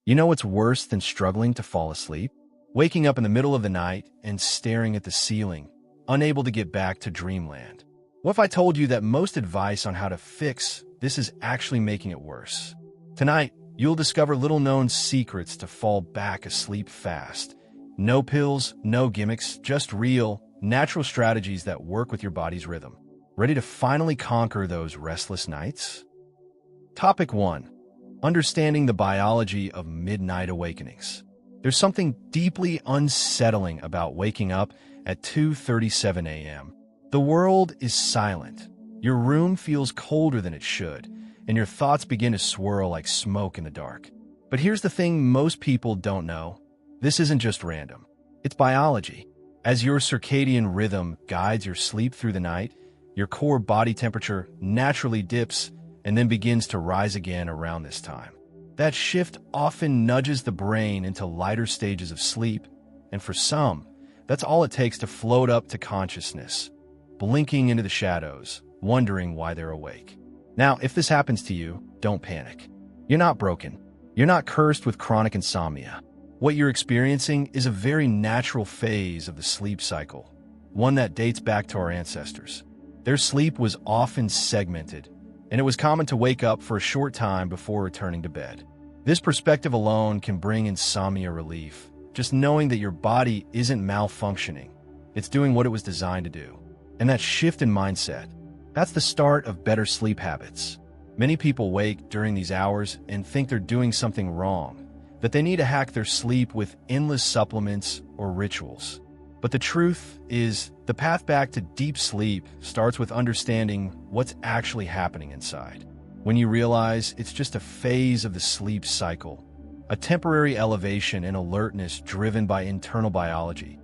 You know what's worse than struggling to fall asleep? Waking up in the middle of the night and staring at the ceiling, unable to get back to dreamland. What if I told you that most advice on how to fix this is actually making it worse? Tonight, you'll discover little-known secrets to fall back asleep fast. No pills, no gimmicks, just real, natural strategies that work with your body's rhythm. Ready to finally conquer those restless nights? Topic 1. Understanding the biology of midnight awakenings. There's something deeply unsettling about waking up at 2:37 a.m. The world is silent. Your room feels colder than it should, and your thoughts begin to swirl like smoke in the dark. But here's the thing most people don't know. This isn't just random. It's biology. As your circadian rhythm guides your sleep through the night, your core body temperature naturally dips and then begins to rise again around this time. That shift often nudges the brain into lighter stages of sleep, and for some, that's all it takes to float up to consciousness, blinking into the shadows, wondering why they're awake. Now, if this happens to you, don't panic. You're not broken. You're not cursed with chronic insomnia. What you're experiencing is a very natural phase of the sleep cycle, one that dates back to our ancestors. Their sleep was often segmented, and it was common to wake up for a short time before returning to bed. This perspective alone can bring insomnia relief, just knowing that your body isn't malfunctioning. It's doing what it was designed to do. And that shift in mindset, that's the start of better sleep habits. Many people wake during these hours and think they're doing something wrong, that they need to hack their sleep with endless supplements or rituals. But the truth is, the path back to deep sleep starts with understanding what's actually happening inside. When you realize it's just a phase of the sleep cycle, a temporary elevation in alertness driven by internal biology,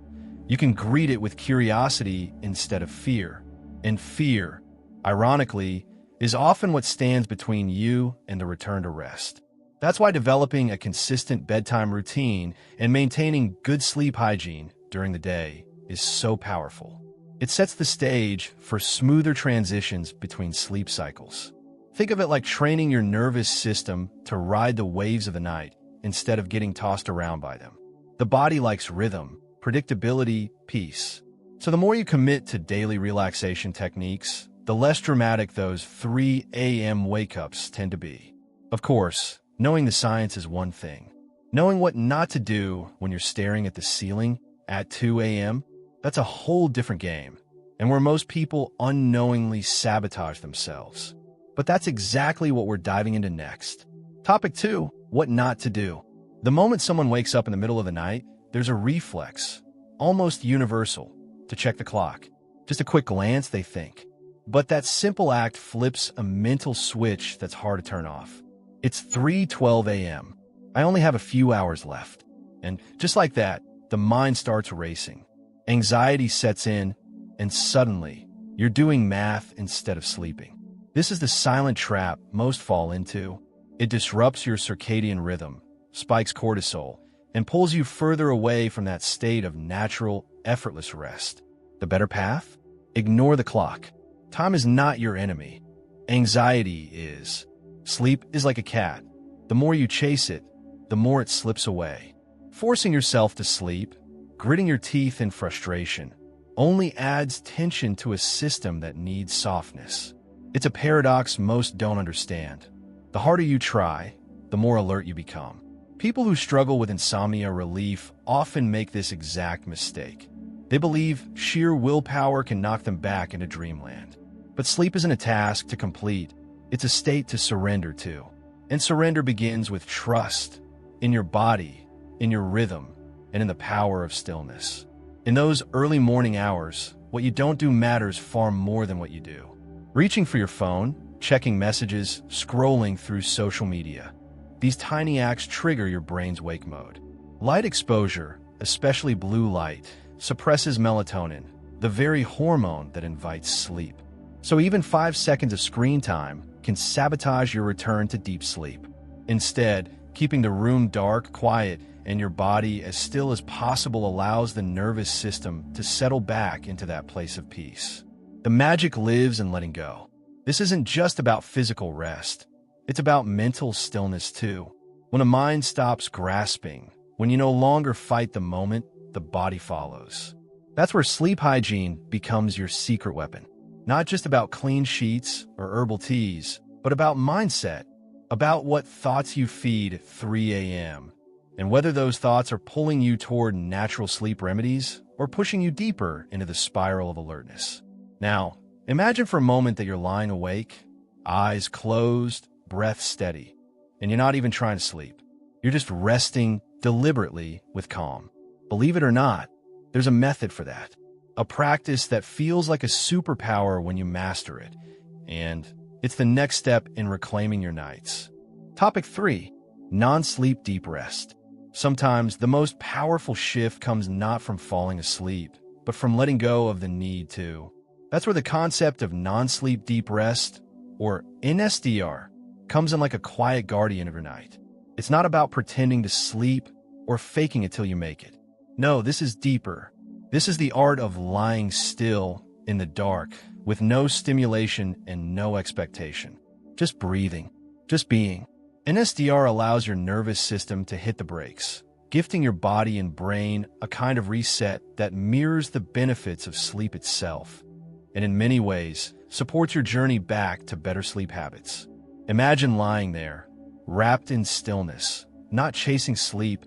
you can greet it with curiosity instead of fear. And fear, ironically, is often what stands between you and the return to rest. That's why developing a consistent bedtime routine and maintaining good sleep hygiene during the day is so powerful. It sets the stage for smoother transitions between sleep cycles. Think of it like training your nervous system to ride the waves of the night instead of getting tossed around by them. The body likes rhythm, predictability, peace. So the more you commit to daily relaxation techniques, the less dramatic those 3 a.m. wake-ups tend to be. Of course, knowing the science is one thing. Knowing what not to do when you're staring at the ceiling at 2 a.m., that's a whole different game, and where most people unknowingly sabotage themselves. But that's exactly what we're diving into next. Topic 2, what not to do. The moment someone wakes up in the middle of the night, there's a reflex, almost universal, to check the clock. Just a quick glance, they think. But that simple act flips a mental switch that's hard to turn off. It's 3:12 a.m. I only have a few hours left. And just like that, the mind starts racing. Anxiety sets in, and suddenly, you're doing math instead of sleeping. This is the silent trap most fall into. It disrupts your circadian rhythm, spikes cortisol, and pulls you further away from that state of natural, effortless rest. The better path? Ignore the clock. Time is not your enemy. Anxiety is. Sleep is like a cat. The more you chase it, the more it slips away. Forcing yourself to sleep, gritting your teeth in frustration, only adds tension to a system that needs softness. It's a paradox most don't understand. The harder you try, the more alert you become. People who struggle with insomnia relief often make this exact mistake. They believe sheer willpower can knock them back into dreamland. But sleep isn't a task to complete, it's a state to surrender to. And surrender begins with trust in your body, in your rhythm, and in the power of stillness. In those early morning hours, what you don't do matters far more than what you do. Reaching for your phone, checking messages, scrolling through social media. These tiny acts trigger your brain's wake mode. Light exposure, especially blue light, suppresses melatonin, the very hormone that invites sleep. So even 5 seconds of screen time can sabotage your return to deep sleep. Instead, keeping the room dark, quiet, and your body as still as possible allows the nervous system to settle back into that place of peace. The magic lives in letting go. This isn't just about physical rest. It's about mental stillness too. When a mind stops grasping, when you no longer fight the moment, the body follows. That's where sleep hygiene becomes your secret weapon. Not just about clean sheets or herbal teas, but about mindset, about what thoughts you feed at 3 a.m., and whether those thoughts are pulling you toward natural sleep remedies or pushing you deeper into the spiral of alertness. Now, imagine for a moment that you're lying awake, eyes closed, breath steady, and you're not even trying to sleep. You're just resting deliberately with calm. Believe it or not, there's a method for that. A practice that feels like a superpower when you master it. And it's the next step in reclaiming your nights. Topic 3. Non-sleep deep rest. Sometimes the most powerful shift comes not from falling asleep, but from letting go of the need to. That's where the concept of non-sleep deep rest, or NSDR, comes in like a quiet guardian of your night. It's not about pretending to sleep or faking it till you make it. No, this is deeper. This is the art of lying still in the dark with no stimulation and no expectation. Just breathing, just being. NSDR allows your nervous system to hit the brakes, gifting your body and brain a kind of reset that mirrors the benefits of sleep itself, and in many ways supports your journey back to better sleep habits. Imagine lying there, wrapped in stillness, not chasing sleep,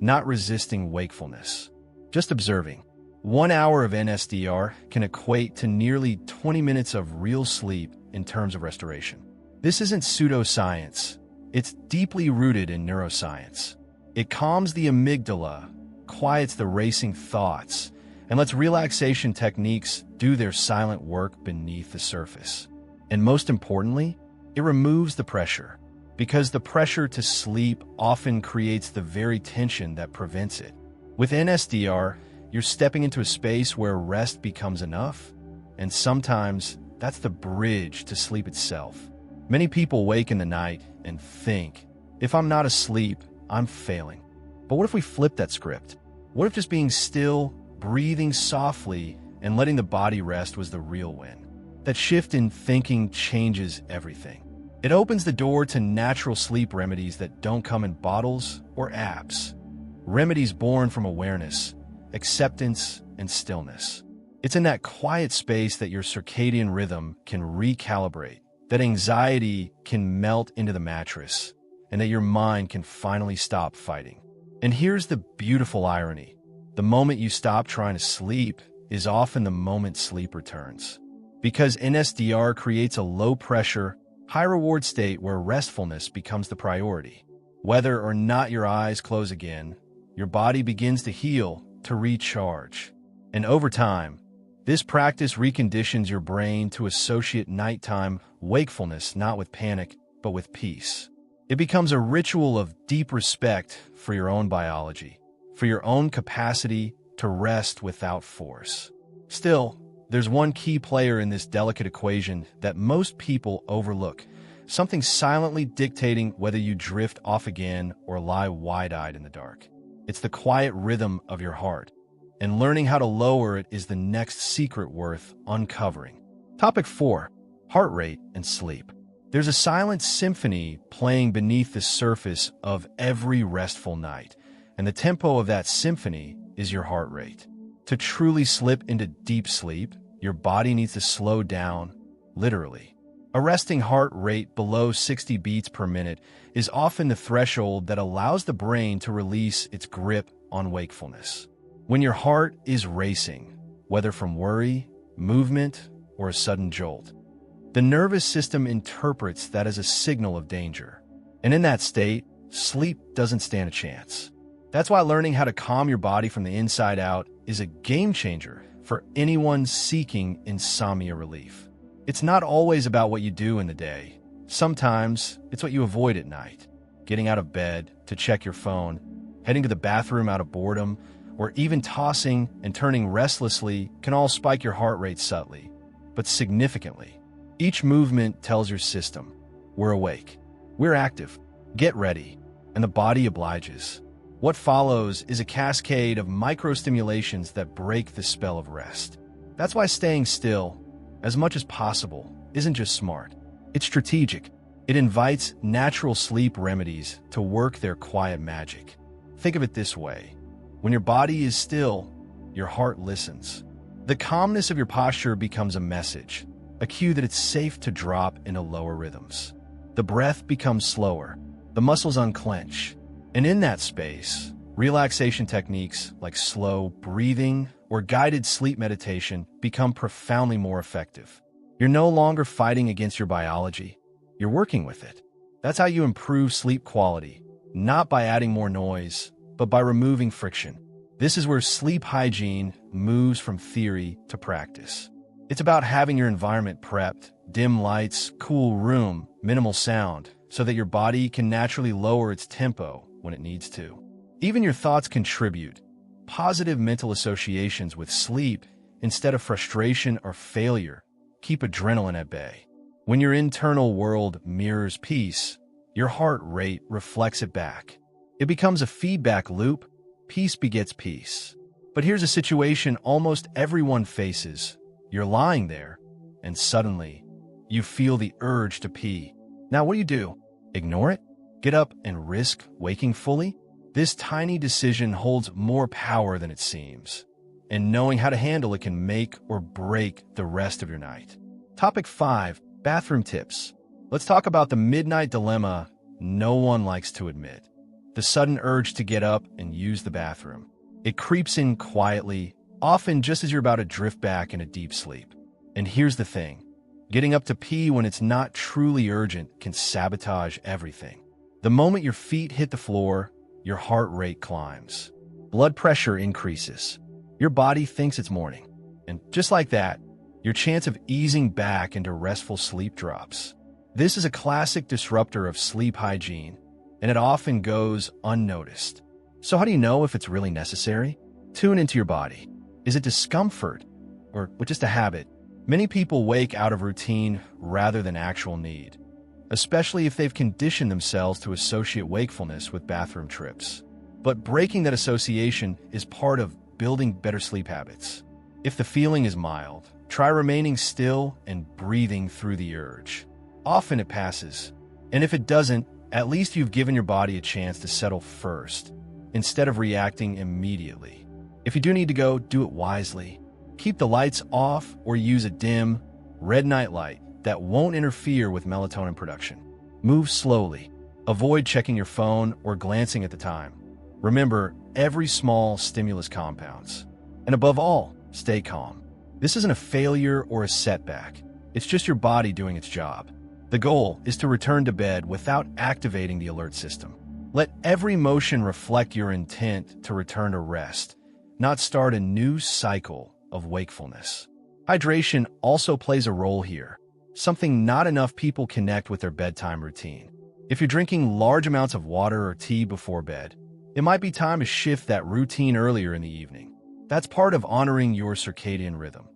not resisting wakefulness, just observing. 1 hour of NSDR can equate to nearly 20 minutes of real sleep in terms of restoration. This isn't pseudoscience. It's deeply rooted in neuroscience. It calms the amygdala, quiets the racing thoughts, and lets relaxation techniques do their silent work beneath the surface. And most importantly, it removes the pressure, because the pressure to sleep often creates the very tension that prevents it. With NSDR, you're stepping into a space where rest becomes enough, and sometimes that's the bridge to sleep itself. Many people wake in the night and think, if I'm not asleep, I'm failing. But what if we flip that script? What if just being still, breathing softly, and letting the body rest was the real win? That shift in thinking changes everything. It opens the door to natural sleep remedies that don't come in bottles or apps. Remedies born from awareness, acceptance, and stillness. It's in that quiet space that your circadian rhythm can recalibrate, that anxiety can melt into the mattress, and that your mind can finally stop fighting. And here's the beautiful irony. The moment you stop trying to sleep is often the moment sleep returns. Because NSDR creates a low-pressure, high-reward state where restfulness becomes the priority. Whether or not your eyes close again, your body begins to heal, to recharge. And over time, this practice reconditions your brain to associate nighttime wakefulness not with panic, but with peace. It becomes a ritual of deep respect for your own biology, for your own capacity to rest without force. Still, there's one key player in this delicate equation that most people overlook, something silently dictating whether you drift off again or lie wide-eyed in the dark. It's the quiet rhythm of your heart, and learning how to lower it is the next secret worth uncovering. Topic 4. Heart rate and sleep. There's a silent symphony playing beneath the surface of every restful night, and the tempo of that symphony is your heart rate. To truly slip into deep sleep, your body needs to slow down, literally. A resting heart rate below 60 beats per minute is often the threshold that allows the brain to release its grip on wakefulness. When your heart is racing, whether from worry, movement, or a sudden jolt, the nervous system interprets that as a signal of danger. And in that state, sleep doesn't stand a chance. That's why learning how to calm your body from the inside out is a game changer for anyone seeking insomnia relief. It's not always about what you do in the day. Sometimes it's what you avoid at night. Getting out of bed to check your phone, heading to the bathroom out of boredom, or even tossing and turning restlessly can all spike your heart rate subtly, but significantly. Each movement tells your system, we're awake, we're active, get ready, and the body obliges. What follows is a cascade of micro-stimulations that break the spell of rest. That's why staying still, as much as possible, isn't just smart. It's strategic. It invites natural sleep remedies to work their quiet magic. Think of it this way. When your body is still, your heart listens. The calmness of your posture becomes a message, a cue that it's safe to drop into lower rhythms. The breath becomes slower, the muscles unclench, and in that space, relaxation techniques like slow breathing or guided sleep meditation become profoundly more effective. You're no longer fighting against your biology, you're working with it. That's how you improve sleep quality, not by adding more noise, but by removing friction. This is where sleep hygiene moves from theory to practice. It's about having your environment prepped, dim lights, cool room, minimal sound, so that your body can naturally lower its tempo when it needs to. Even your thoughts contribute. Positive mental associations with sleep, instead of frustration or failure, keep adrenaline at bay. When your internal world mirrors peace, your heart rate reflects it back. It becomes a feedback loop. Peace begets peace. But here's a situation almost everyone faces. You're lying there, and suddenly, you feel the urge to pee. Now what do? Ignore it? Get up and risk waking fully? This tiny decision holds more power than it seems, and knowing how to handle it can make or break the rest of your night. Topic 5. Bathroom tips. Let's talk about the midnight dilemma no one likes to admit. The sudden urge to get up and use the bathroom. It creeps in quietly, often just as you're about to drift back into deep sleep. And here's the thing. Getting up to pee when it's not truly urgent can sabotage everything. The moment your feet hit the floor, your heart rate climbs. Blood pressure increases. Your body thinks it's morning. And just like that, your chance of easing back into restful sleep drops. This is a classic disruptor of sleep hygiene, and it often goes unnoticed. So how do you know if it's really necessary? Tune into your body. Is it discomfort or just a habit? Many people wake out of routine rather than actual need, especially if they've conditioned themselves to associate wakefulness with bathroom trips. But breaking that association is part of building better sleep habits. If the feeling is mild, try remaining still and breathing through the urge. Often it passes, and if it doesn't, at least you've given your body a chance to settle first, instead of reacting immediately. If you do need to go, do it wisely. Keep the lights off or use a dim, red nightlight that won't interfere with melatonin production. Move slowly. Avoid checking your phone or glancing at the time. Remember, every small stimulus compounds. And above all, stay calm. This isn't a failure or a setback. It's just your body doing its job. The goal is to return to bed without activating the alert system. Let every motion reflect your intent to return to rest, not start a new cycle of wakefulness. Hydration also plays a role here, something not enough people connect with their bedtime routine. If you're drinking large amounts of water or tea before bed, it might be time to shift that routine earlier in the evening. That's part of honoring your circadian rhythm,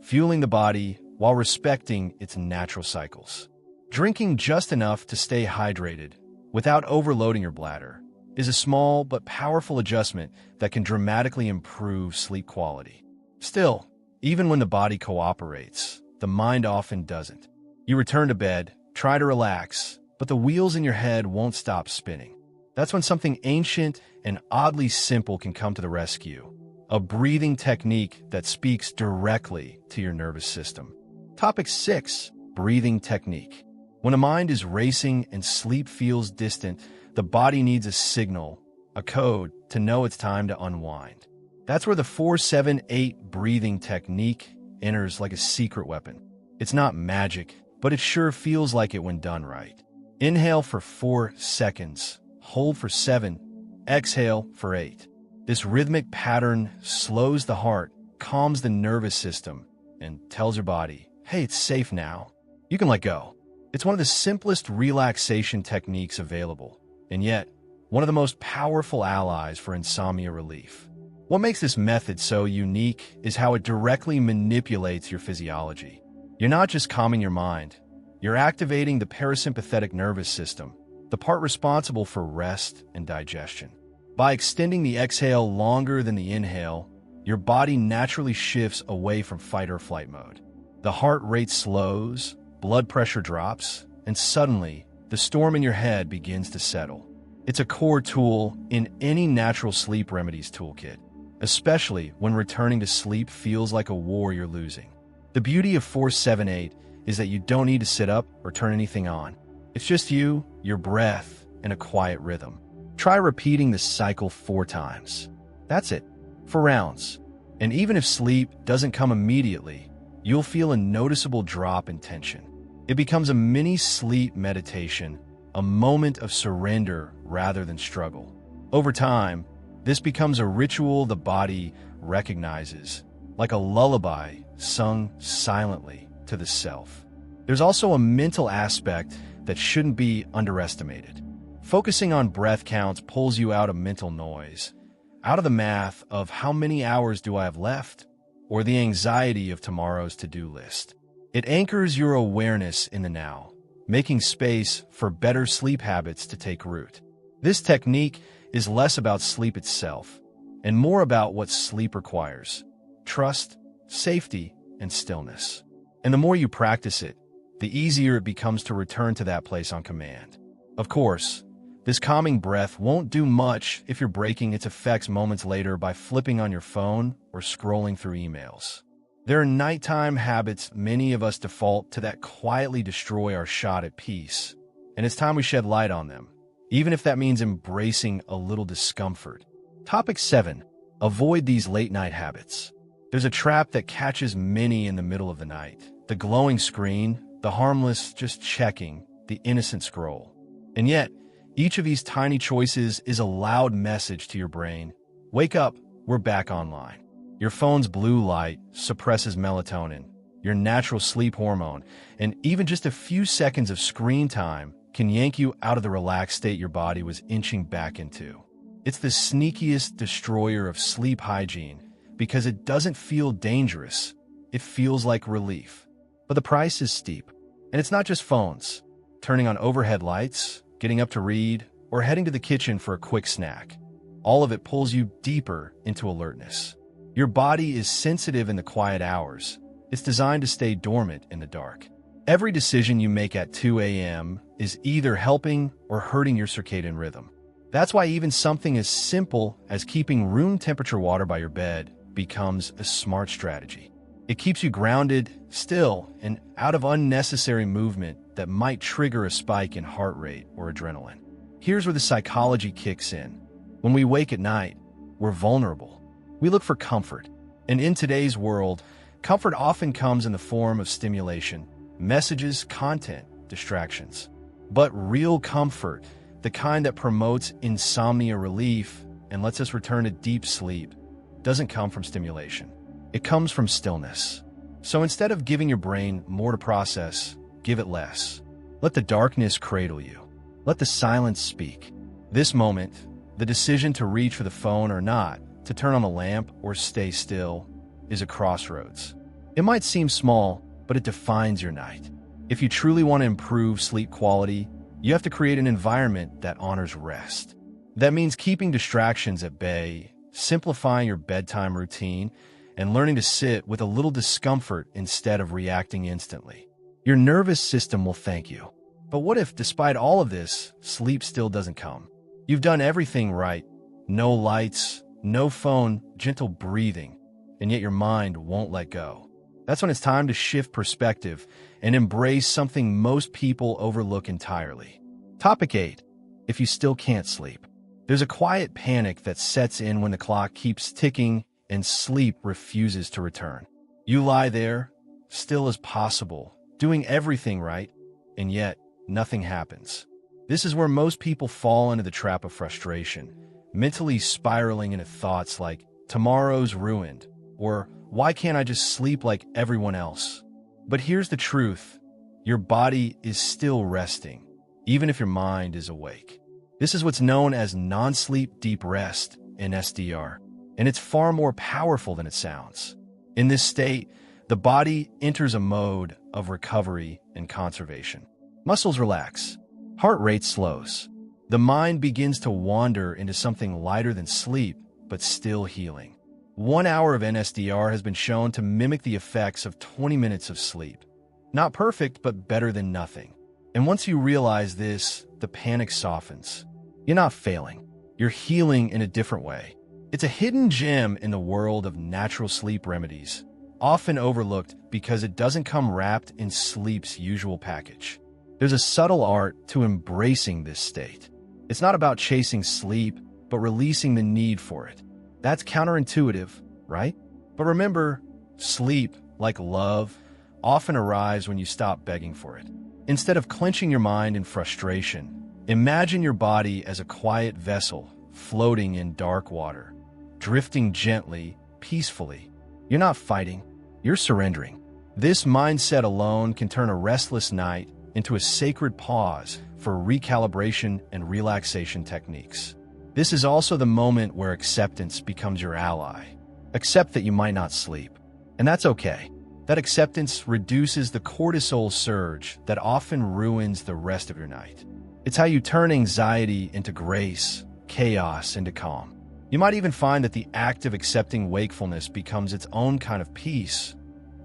fueling the body while respecting its natural cycles. Drinking just enough to stay hydrated without overloading your bladder is a small but powerful adjustment that can dramatically improve sleep quality. Still, even when the body cooperates, the mind often doesn't. You return to bed, try to relax, but the wheels in your head won't stop spinning. That's when something ancient and oddly simple can come to the rescue. A breathing technique that speaks directly to your nervous system. Topic 6. Breathing technique. When a mind is racing and sleep feels distant, the body needs a signal, a code, to know it's time to unwind. That's where the 4-7-8 breathing technique enters like a secret weapon. It's not magic, but it sure feels like it when done right. Inhale for 4 seconds, hold for 7, exhale for 8. This rhythmic pattern slows the heart, calms the nervous system, and tells your body, hey, it's safe now. You can let go. It's one of the simplest relaxation techniques available, and yet one of the most powerful allies for insomnia relief. What makes this method so unique is how it directly manipulates your physiology. You're not just calming your mind, you're activating the parasympathetic nervous system, the part responsible for rest and digestion. By extending the exhale longer than the inhale, your body naturally shifts away from fight or flight mode. The heart rate slows, blood pressure drops, and suddenly, the storm in your head begins to settle. It's a core tool in any natural sleep remedies toolkit, especially when returning to sleep feels like a war you're losing. The beauty of 478 is that you don't need to sit up or turn anything on. It's just you, your breath, and a quiet rhythm. Try repeating this cycle 4 times. That's it, 4 rounds. And even if sleep doesn't come immediately, you'll feel a noticeable drop in tension. It becomes a mini sleep meditation, a moment of surrender rather than struggle. Over time, this becomes a ritual the body recognizes, like a lullaby sung silently to the self. There's also a mental aspect that shouldn't be underestimated. Focusing on breath counts pulls you out of mental noise, out of the math of how many hours do I have left, or the anxiety of tomorrow's to-do list. It anchors your awareness in the now, making space for better sleep habits to take root. This technique is less about sleep itself and more about what sleep requires: trust, safety, and stillness. And the more you practice it, the easier it becomes to return to that place on command. Of course, this calming breath won't do much if you're breaking its effects moments later by flipping on your phone or scrolling through emails. There are nighttime habits many of us default to that quietly destroy our shot at peace, and it's time we shed light on them, even if that means embracing a little discomfort. Topic 7. Avoid these late-night habits. There's a trap that catches many in the middle of the night: the glowing screen, the harmless just checking, the innocent scroll. And yet, each of these tiny choices is a loud message to your brain: wake up, we're back online. Your phone's blue light suppresses melatonin, your natural sleep hormone, and even just a few seconds of screen time can yank you out of the relaxed state your body was inching back into. It's the sneakiest destroyer of sleep hygiene because it doesn't feel dangerous, it feels like relief. But the price is steep. And it's not just phones. Turning on overhead lights, getting up to read, or heading to the kitchen for a quick snack. All of it pulls you deeper into alertness. Your body is sensitive in the quiet hours. It's designed to stay dormant in the dark. Every decision you make at 2 a.m. is either helping or hurting your circadian rhythm. That's why even something as simple as keeping room temperature water by your bed becomes a smart strategy. It keeps you grounded, still, and out of unnecessary movement that might trigger a spike in heart rate or adrenaline. Here's where the psychology kicks in. When we wake at night, we're vulnerable. We look for comfort. And in today's world, comfort often comes in the form of stimulation, messages, content, distractions. But real comfort, the kind that promotes insomnia relief and lets us return to deep sleep, doesn't come from stimulation. It comes from stillness. So instead of giving your brain more to process, give it less. Let the darkness cradle you. Let the silence speak. This moment, the decision to reach for the phone or not, to turn on the lamp or stay still, is a crossroads. It might seem small, but it defines your night. If you truly want to improve sleep quality, you have to create an environment that honors rest. That means keeping distractions at bay, simplifying your bedtime routine, and learning to sit with a little discomfort instead of reacting instantly. Your nervous system will thank you. But what if, despite all of this, sleep still doesn't come? You've done everything right. No lights, no phone, gentle breathing, and yet your mind won't let go. That's when it's time to shift perspective and embrace something most people overlook entirely. Topic 8. If you still can't sleep. There's a quiet panic that sets in when the clock keeps ticking and sleep refuses to return. You lie there, still as possible, doing everything right, and yet nothing happens. This is where most people fall into the trap of frustration, mentally spiraling into thoughts like, tomorrow's ruined, or why can't I just sleep like everyone else? But here's the truth. Your body is still resting, even if your mind is awake. This is what's known as non-sleep deep rest in SDR, and it's far more powerful than it sounds. In this state, the body enters a mode of recovery and conservation. Muscles relax, heart rate slows. The mind begins to wander into something lighter than sleep, but still healing. 1 hour of NSDR has been shown to mimic the effects of 20 minutes of sleep. Not perfect, but better than nothing. And once you realize this, the panic softens. You're not failing. You're healing in a different way. It's a hidden gem in the world of natural sleep remedies, often overlooked because it doesn't come wrapped in sleep's usual package. There's a subtle art to embracing this state. It's not about chasing sleep, but releasing the need for it. That's counterintuitive, right? But remember, sleep, like love, often arrives when you stop begging for it. Instead of clenching your mind in frustration, imagine your body as a quiet vessel floating in dark water, drifting gently, peacefully. You're not fighting, you're surrendering. This mindset alone can turn a restless night into a sacred pause for recalibration and relaxation techniques. This is also the moment where acceptance becomes your ally. Accept that you might not sleep, and that's okay. That acceptance reduces the cortisol surge that often ruins the rest of your night. It's how you turn anxiety into grace, chaos into calm. You might even find that the act of accepting wakefulness becomes its own kind of peace,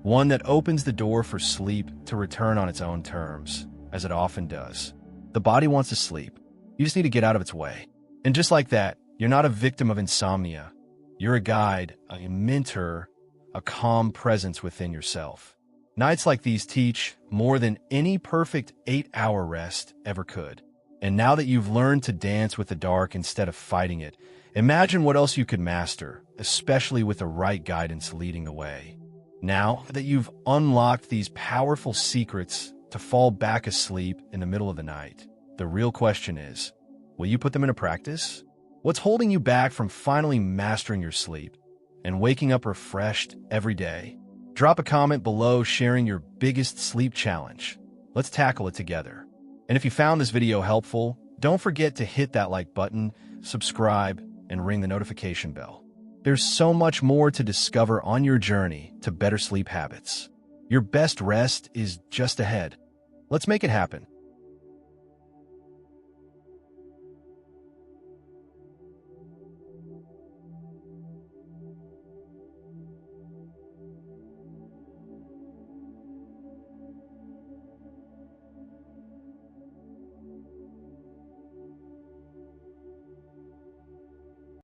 one that opens the door for sleep to return on its own terms, as it often does. The body wants to sleep. You just need to get out of its way. And just like that, you're not a victim of insomnia. You're a guide, a mentor, a calm presence within yourself. Nights like these teach more than any perfect 8-hour rest ever could. And now that you've learned to dance with the dark instead of fighting it, imagine what else you could master, especially with the right guidance leading the way. Now that you've unlocked these powerful secrets to fall back asleep in the middle of the night, the real question is, will you put them into practice? What's holding you back from finally mastering your sleep and waking up refreshed every day? Drop a comment below sharing your biggest sleep challenge. Let's tackle it together. And if you found this video helpful, don't forget to hit that like button, subscribe, and ring the notification bell. There's so much more to discover on your journey to better sleep habits. Your best rest is just ahead. Let's make it happen.